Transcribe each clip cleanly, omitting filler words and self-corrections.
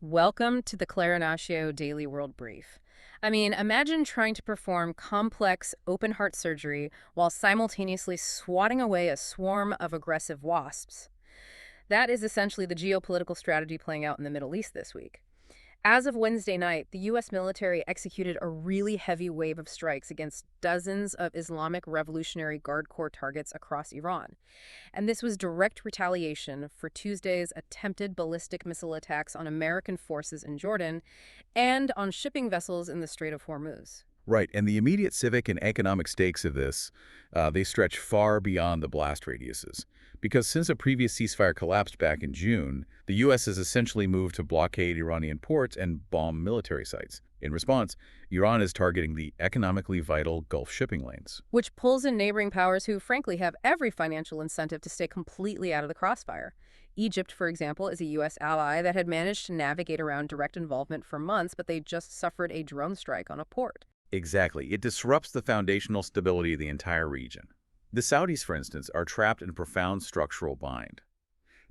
Welcome to the Clarinaccio Daily World Brief. I mean, imagine trying to perform complex open heart surgery while simultaneously swatting away a swarm of aggressive wasps. That is essentially the geopolitical strategy playing out in the Middle East this week. As of Wednesday night, the U.S. military executed a really heavy wave of strikes against dozens of Islamic Revolutionary Guard Corps targets across Iran. And this was direct retaliation for Tuesday's attempted ballistic missile attacks on American forces in Jordan and on shipping vessels in the Strait of Hormuz. Right, and the immediate civic and economic stakes of this, they stretch far beyond the blast radiuses. Because since a previous ceasefire collapsed back in June, the U.S. has essentially moved to blockade Iranian ports and bomb military sites. In response, Iran is targeting the economically vital Gulf shipping lanes. Which pulls in neighboring powers who, frankly, have every financial incentive to stay completely out of the crossfire. Egypt, for example, is a U.S. ally that had managed to navigate around direct involvement for months, but they just suffered a drone strike on a port. Exactly. It disrupts the foundational stability of the entire region. The Saudis, for instance, are trapped in profound structural bind.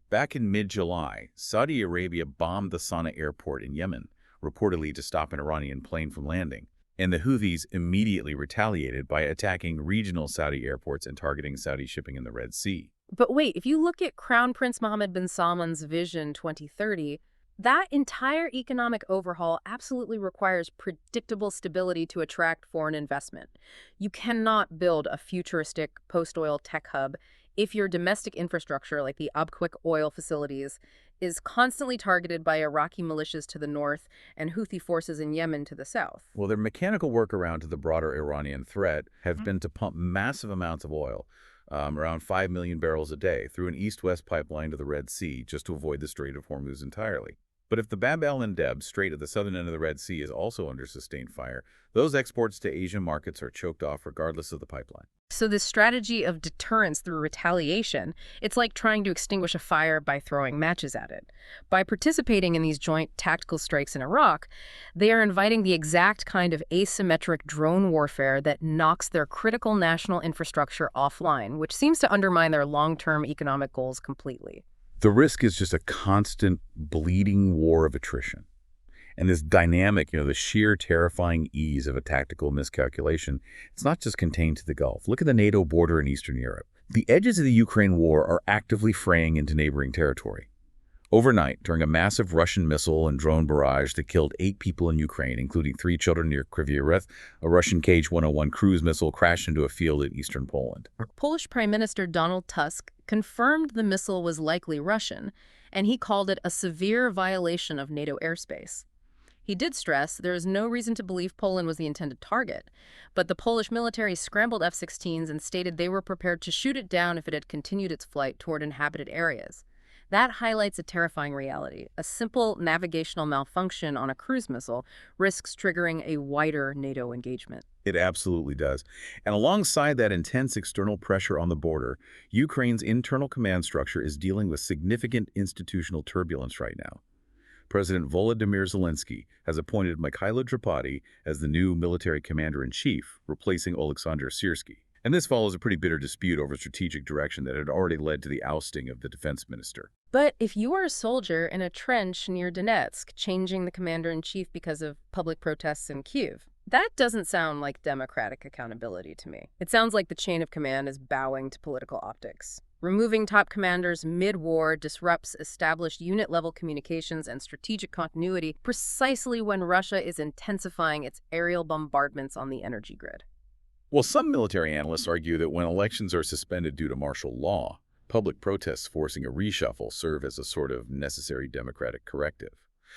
Back in mid-July, Saudi Arabia bombed the Sana'a airport in Yemen, reportedly to stop an Iranian plane from landing. And the Houthis immediately retaliated by attacking regional Saudi airports and targeting Saudi shipping in the Red Sea. But wait, if you look at Crown Prince Mohammed bin Salman's Vision 2030, that entire economic overhaul absolutely requires predictable stability to attract foreign investment. You cannot build a futuristic post-oil tech hub if your domestic infrastructure, like the Abqaiq oil facilities, is constantly targeted by Iraqi militias to the north and Houthi forces in Yemen to the south. Well, their mechanical workaround to the broader Iranian threat have been to pump massive amounts of oil, around 5 million barrels a day, through an east-west pipeline to the Red Sea just to avoid the Strait of Hormuz entirely. But if the Bab el-Mandeb Strait at the southern end of the Red Sea is also under sustained fire, those exports to Asian markets are choked off regardless of the pipeline. So this strategy of deterrence through retaliation, it's like trying to extinguish a fire by throwing matches at it. By participating in these joint tactical strikes in Iraq, they are inviting the exact kind of asymmetric drone warfare that knocks their critical national infrastructure offline, which seems to undermine their long-term economic goals completely. The risk is just a constant bleeding war of attrition. And this dynamic, the sheer terrifying ease of a tactical miscalculation, it's not just contained to the Gulf. Look at the NATO border in Eastern Europe. The edges of the Ukraine war are actively fraying into neighboring territory. Overnight, during a massive Russian missile and drone barrage that killed 8 people in Ukraine, including 3 children near Kryvyi Rih, a Russian Kh-101 cruise missile crashed into a field in eastern Poland. Polish Prime Minister Donald Tusk confirmed the missile was likely Russian, and he called it a severe violation of NATO airspace. He did stress there is no reason to believe Poland was the intended target, but the Polish military scrambled F-16s and stated they were prepared to shoot it down if it had continued its flight toward inhabited areas. That highlights a terrifying reality. A simple navigational malfunction on a cruise missile risks triggering a wider NATO engagement. It absolutely does. And alongside that intense external pressure on the border, Ukraine's internal command structure is dealing with significant institutional turbulence right now. President Volodymyr Zelensky has appointed Mikhailo Drapati as the new military commander-in-chief, replacing Oleksandr Syrskyi. And this follows a pretty bitter dispute over strategic direction that had already led to the ousting of the defense minister. But if you are a soldier in a trench near Donetsk, changing the commander-in-chief because of public protests in Kyiv, that doesn't sound like democratic accountability to me. It sounds like the chain of command is bowing to political optics. Removing top commanders mid-war disrupts established unit-level communications and strategic continuity precisely when Russia is intensifying its aerial bombardments on the energy grid. Well, some military analysts argue that when elections are suspended due to martial law, public protests forcing a reshuffle serve as a sort of necessary democratic corrective.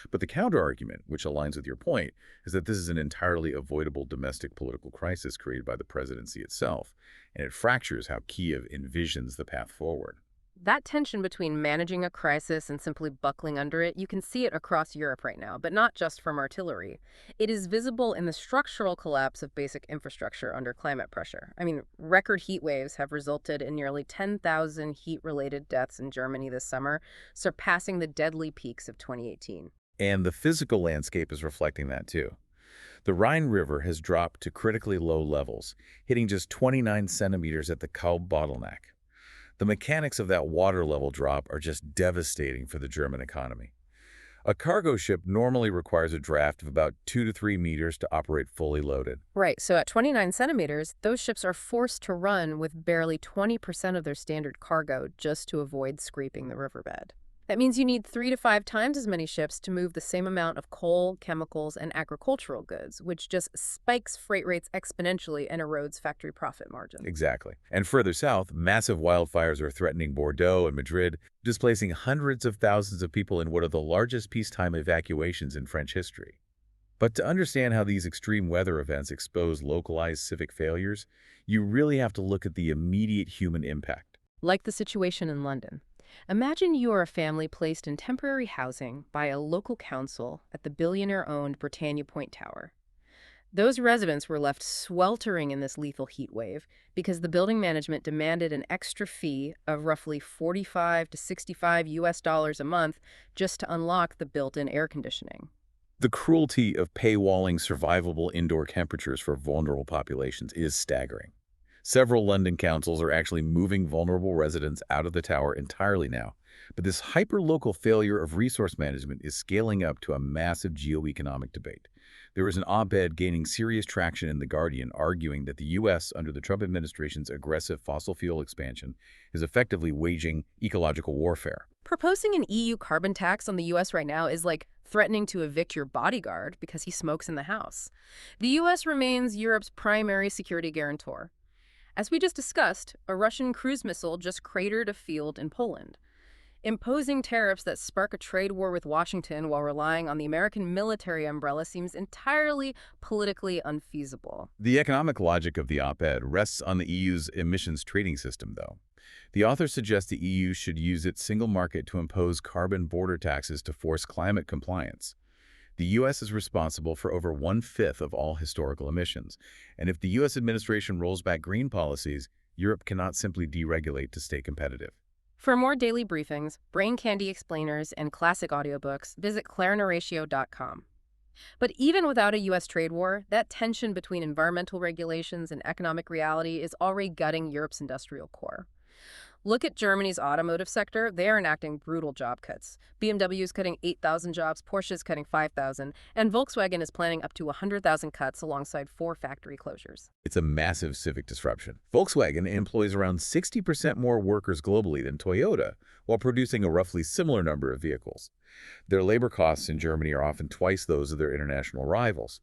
But the counter-argument, which aligns with your point, is that this is an entirely avoidable domestic political crisis created by the presidency itself, and it fractures how Kyiv envisions the path forward. That tension between managing a crisis and simply buckling under it, you can see it across Europe right now, but not just from artillery. It is visible in the structural collapse of basic infrastructure under climate pressure. I mean, record heat waves have resulted in nearly 10,000 heat-related deaths in Germany this summer, surpassing the deadly peaks of 2018. And the physical landscape is reflecting that too. The Rhine River has dropped to critically low levels, hitting just 29 centimeters at the Kalb bottleneck. The mechanics of that water level drop are just devastating for the German economy. A cargo ship normally requires a draft of about 2 to 3 meters to operate fully loaded. Right, so at 29 centimeters, those ships are forced to run with barely 20% of their standard cargo just to avoid scraping the riverbed. That means you need 3 to 5 times as many ships to move the same amount of coal, chemicals, and agricultural goods, which just spikes freight rates exponentially and erodes factory profit margins. Exactly. And further south, massive wildfires are threatening Bordeaux and Madrid, displacing hundreds of thousands of people in what are the largest peacetime evacuations in French history. But to understand how these extreme weather events expose localized civic failures, you really have to look at the immediate human impact. Like the situation in London. Imagine you are a family placed in temporary housing by a local council at the billionaire-owned Britannia Point Tower. Those residents were left sweltering in this lethal heat wave because the building management demanded an extra fee of roughly 45 to 65 US dollars a month just to unlock the built-in air conditioning. The cruelty of paywalling survivable indoor temperatures for vulnerable populations is staggering. Several London councils are actually moving vulnerable residents out of the tower entirely now, but this hyper-local failure of resource management is scaling up to a massive geo-economic debate. There is an op-ed gaining serious traction in The Guardian arguing that the U.S., under the Trump administration's aggressive fossil fuel expansion, is effectively waging ecological warfare. Proposing an EU carbon tax on the US right now is like threatening to evict your bodyguard because he smokes in the house. The US remains Europe's primary security guarantor. As we just discussed, a Russian cruise missile just cratered a field in Poland. Imposing tariffs that spark a trade war with Washington while relying on the American military umbrella seems entirely politically unfeasible. The economic logic of the op-ed rests on the EU's emissions trading system, though. The author suggests the EU should use its single market to impose carbon border taxes to force climate compliance. The U.S. is responsible for over 1/5 of all historical emissions, and if the U.S. administration rolls back green policies, Europe cannot simply deregulate to stay competitive. For more daily briefings, brain candy explainers, and classic audiobooks, visit clarineratio.com. But even without a U.S. trade war, that tension between environmental regulations and economic reality is already gutting Europe's industrial core. Look at Germany's automotive sector. They are enacting brutal job cuts. BMW is cutting 8,000 jobs, Porsche is cutting 5,000, and Volkswagen is planning up to 100,000 cuts alongside 4 factory closures. It's a massive civic disruption. Volkswagen employs around 60% more workers globally than Toyota, while producing a roughly similar number of vehicles. Their labor costs in Germany are often twice those of their international rivals.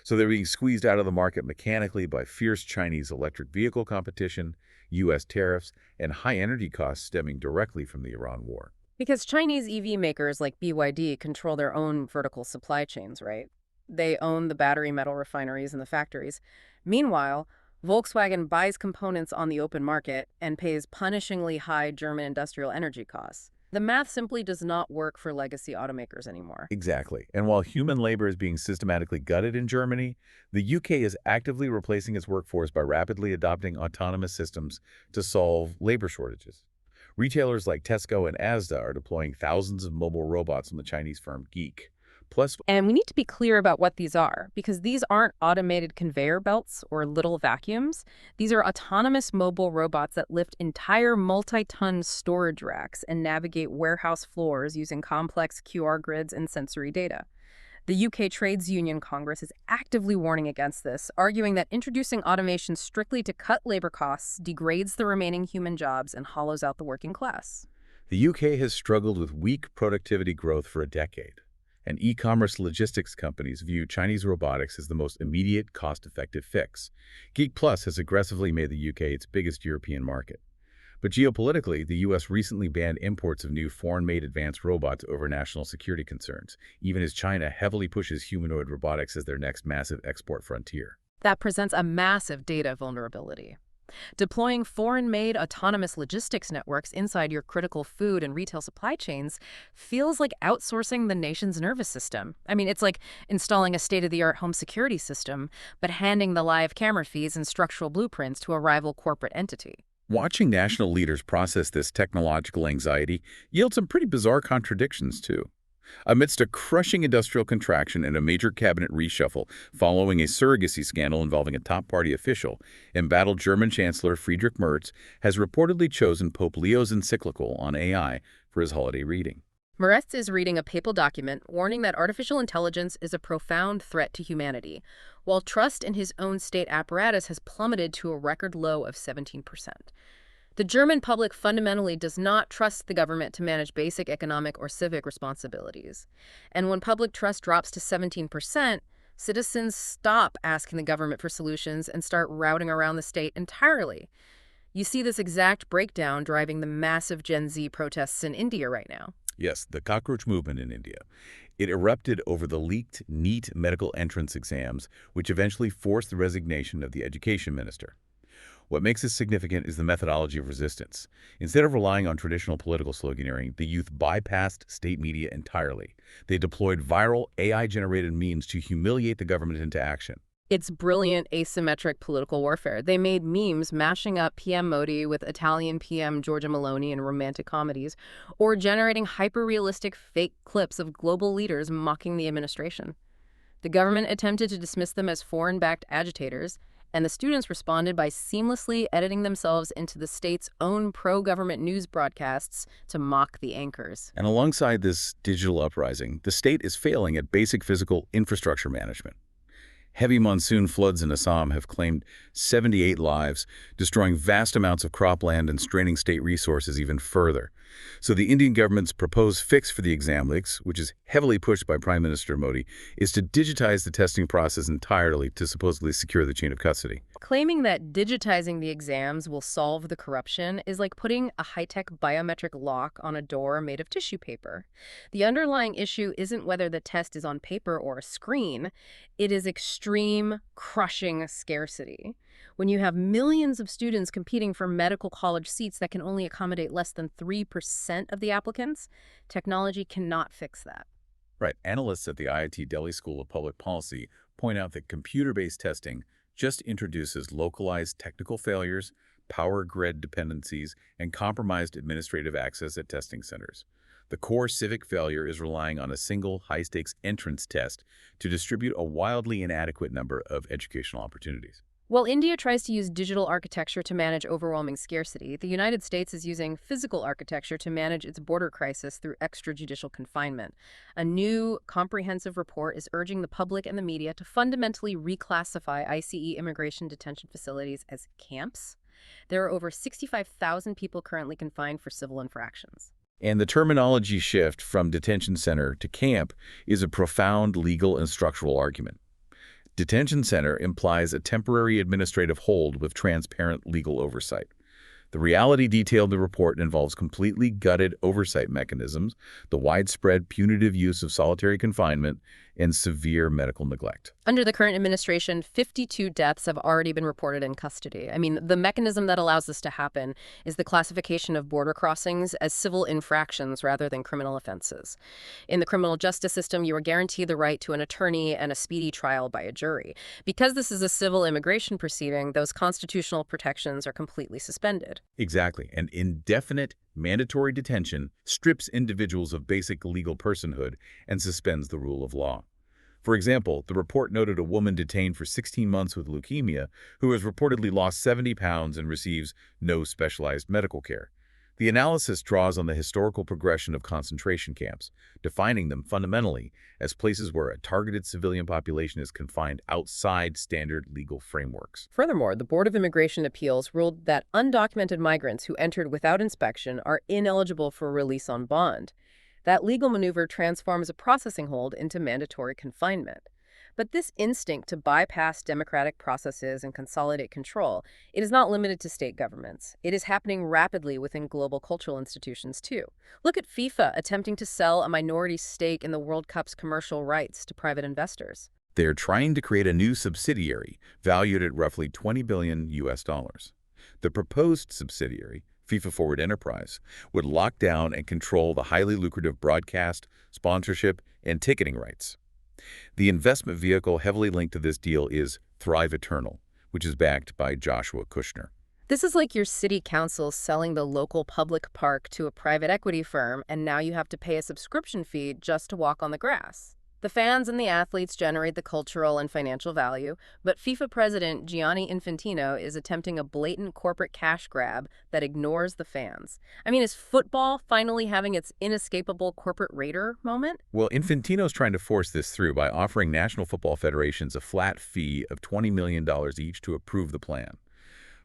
So they're being squeezed out of the market mechanically by fierce Chinese electric vehicle competition, U.S. tariffs, and high energy costs stemming directly from the Iran war. Because Chinese EV makers like BYD control their own vertical supply chains, right? They own the battery metal refineries and the factories. Meanwhile, Volkswagen buys components on the open market and pays punishingly high German industrial energy costs. The math simply does not work for legacy automakers anymore. Exactly. And while human labor is being systematically gutted in Germany, the UK is actively replacing its workforce by rapidly adopting autonomous systems to solve labor shortages. Retailers like Tesco and Asda are deploying thousands of mobile robots on the Chinese firm Geek. And we need to be clear about what these are, because these aren't automated conveyor belts or little vacuums. These are autonomous mobile robots that lift entire multi-ton storage racks and navigate warehouse floors using complex QR grids and sensory data. The UK Trades Union Congress is actively warning against this, arguing that introducing automation strictly to cut labor costs degrades the remaining human jobs and hollows out the working class. The UK has struggled with weak productivity growth for a decade, and e-commerce logistics companies view Chinese robotics as the most immediate, cost-effective fix. Geek Plus has aggressively made the UK its biggest European market. But geopolitically, the U.S. recently banned imports of new foreign-made advanced robots over national security concerns, even as China heavily pushes humanoid robotics as their next massive export frontier. That presents a massive data vulnerability. Deploying foreign-made autonomous logistics networks inside your critical food and retail supply chains feels like outsourcing the nation's nervous system. I mean, it's like installing a state-of-the-art home security system, but handing the live camera feeds and structural blueprints to a rival corporate entity. Watching national leaders process this technological anxiety yields some pretty bizarre contradictions, too. Amidst a crushing industrial contraction and a major cabinet reshuffle following a surrogacy scandal involving a top-party official, embattled German Chancellor Friedrich Merz has reportedly chosen Pope Leo's encyclical on AI for his holiday reading. Moretz is reading a papal document warning that artificial intelligence is a profound threat to humanity, while trust in his own state apparatus has plummeted to a record low of 17%. The German public fundamentally does not trust the government to manage basic economic or civic responsibilities. And when public trust drops to 17%, citizens stop asking the government for solutions and start routing around the state entirely. You see this exact breakdown driving the massive Gen Z protests in India right now. Yes, the cockroach movement in India. It erupted over the leaked NEET medical entrance exams, which eventually forced the resignation of the education minister. What makes this significant is the methodology of resistance. Instead of relying on traditional political sloganeering, the youth bypassed state media entirely. They deployed viral, AI-generated means to humiliate the government into action. It's brilliant asymmetric political warfare. They made memes mashing up PM Modi with Italian PM Giorgia Meloni in romantic comedies, or generating hyper-realistic fake clips of global leaders mocking the administration. The government attempted to dismiss them as foreign-backed agitators, and the students responded by seamlessly editing themselves into the state's own pro-government news broadcasts to mock the anchors. And alongside this digital uprising, the state is failing at basic physical infrastructure management. Heavy monsoon floods in Assam have claimed 78 lives, destroying vast amounts of cropland and straining state resources even further. So the Indian government's proposed fix for the exam leaks, which is heavily pushed by Prime Minister Modi, is to digitize the testing process entirely to supposedly secure the chain of custody. Claiming that digitizing the exams will solve the corruption is like putting a high-tech biometric lock on a door made of tissue paper. The underlying issue isn't whether the test is on paper or a screen. It is extreme, crushing scarcity. When you have millions of students competing for medical college seats that can only accommodate less than 3% of the applicants, technology cannot fix that. Right. Analysts at the IIT Delhi School of Public Policy point out that computer-based testing just introduces localized technical failures, power grid dependencies, and compromised administrative access at testing centers. The core civic failure is relying on a single high-stakes entrance test to distribute a wildly inadequate number of educational opportunities. While India tries to use digital architecture to manage overwhelming scarcity, the United States is using physical architecture to manage its border crisis through extrajudicial confinement. A new, comprehensive report is urging the public and the media to fundamentally reclassify ICE immigration detention facilities as camps. There are over 65,000 people currently confined for civil infractions. And the terminology shift from detention center to camp is a profound legal and structural argument. Detention center implies a temporary administrative hold with transparent legal oversight. The reality detailed in the report involves completely gutted oversight mechanisms, the widespread punitive use of solitary confinement, and severe medical neglect. Under the current administration, 52 deaths have already been reported in custody. I mean, the mechanism that allows this to happen is the classification of border crossings as civil infractions rather than criminal offenses. In the criminal justice system, you are guaranteed the right to an attorney and a speedy trial by a jury. Because this is a civil immigration proceeding, those constitutional protections are completely suspended. Exactly. And indefinite mandatory detention strips individuals of basic legal personhood and suspends the rule of law. For example, the report noted a woman detained for 16 months with leukemia who has reportedly lost 70 pounds and receives no specialized medical care. The analysis draws on the historical progression of concentration camps, defining them fundamentally as places where a targeted civilian population is confined outside standard legal frameworks. Furthermore, the Board of Immigration Appeals ruled that undocumented migrants who entered without inspection are ineligible for release on bond. That legal maneuver transforms a processing hold into mandatory confinement. But this instinct to bypass democratic processes and consolidate control, it is not limited to state governments. It is happening rapidly within global cultural institutions, too. Look at FIFA attempting to sell a minority stake in the World Cup's commercial rights to private investors. They're trying to create a new subsidiary valued at roughly $20 billion US. The proposed subsidiary, FIFA Forward Enterprise, would lock down and control the highly lucrative broadcast, sponsorship, and ticketing rights. The investment vehicle heavily linked to this deal is Thrive Eternal, which is backed by Joshua Kushner. This is like your city council selling the local public park to a private equity firm, and now you have to pay a subscription fee just to walk on the grass. The fans and the athletes generate the cultural and financial value, but FIFA president Gianni Infantino is attempting a blatant corporate cash grab that ignores the fans. I mean, is football finally having its inescapable corporate raider moment? Well, Infantino's trying to force this through by offering national football federations a flat fee of $20 million each to approve the plan.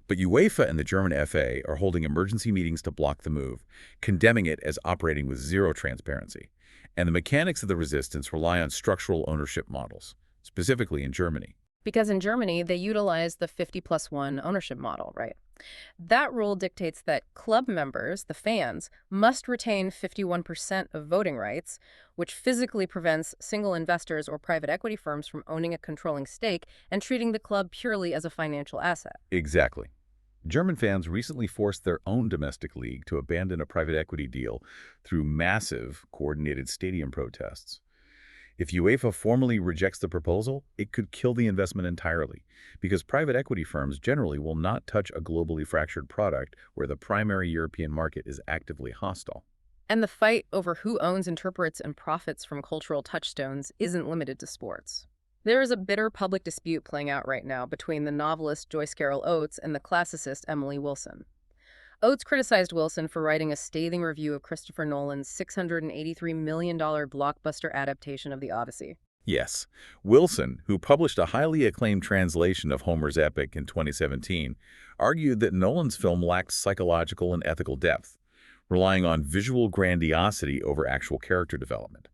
But UEFA and the German FA are holding emergency meetings to block the move, condemning it as operating with zero transparency. And the mechanics of the resistance rely on structural ownership models, specifically in Germany. Because in Germany, they utilize the 50+1 ownership model, right? That rule dictates that club members, the fans, must retain 51% of voting rights, which physically prevents single investors or private equity firms from owning a controlling stake and treating the club purely as a financial asset. Exactly. German fans recently forced their own domestic league to abandon a private equity deal through massive, coordinated stadium protests. If UEFA formally rejects the proposal, it could kill the investment entirely, because private equity firms generally will not touch a globally fractured product where the primary European market is actively hostile. And the fight over who owns, interprets, and profits from cultural touchstones isn't limited to sports. There is a bitter public dispute playing out right now between the novelist Joyce Carol Oates and the classicist Emily Wilson. Oates criticized Wilson for writing a scathing review of Christopher Nolan's $683 million blockbuster adaptation of the Odyssey. Yes, Wilson, who published a highly acclaimed translation of Homer's epic in 2017, argued that Nolan's film lacked psychological and ethical depth, relying on visual grandiosity over actual character development.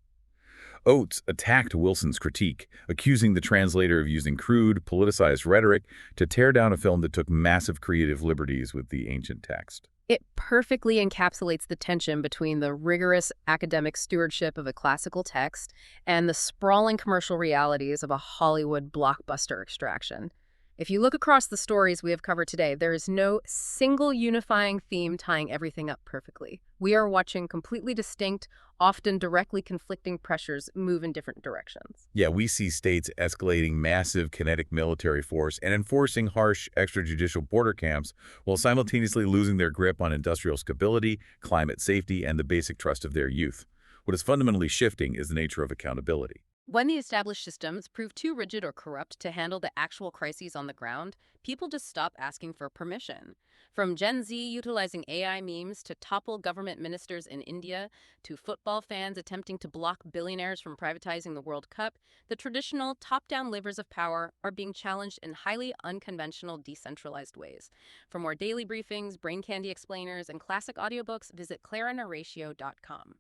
Oates attacked Wilson's critique, accusing the translator of using crude, politicized rhetoric to tear down a film that took massive creative liberties with the ancient text. It perfectly encapsulates the tension between the rigorous academic stewardship of a classical text and the sprawling commercial realities of a Hollywood blockbuster extraction. If you look across the stories we have covered today, there is no single unifying theme tying everything up perfectly. We are watching completely distinct, often directly conflicting pressures move in different directions. Yeah, we see states escalating massive kinetic military force and enforcing harsh extrajudicial border camps while simultaneously losing their grip on industrial stability, climate safety, and the basic trust of their youth. What is fundamentally shifting is the nature of accountability. When the established systems prove too rigid or corrupt to handle the actual crises on the ground, people just stop asking for permission. From Gen Z utilizing AI memes to topple government ministers in India to football fans attempting to block billionaires from privatizing the World Cup, the traditional top-down levers of power are being challenged in highly unconventional, decentralized ways. For more daily briefings, brain candy explainers, and classic audiobooks, visit clarinarratio.com.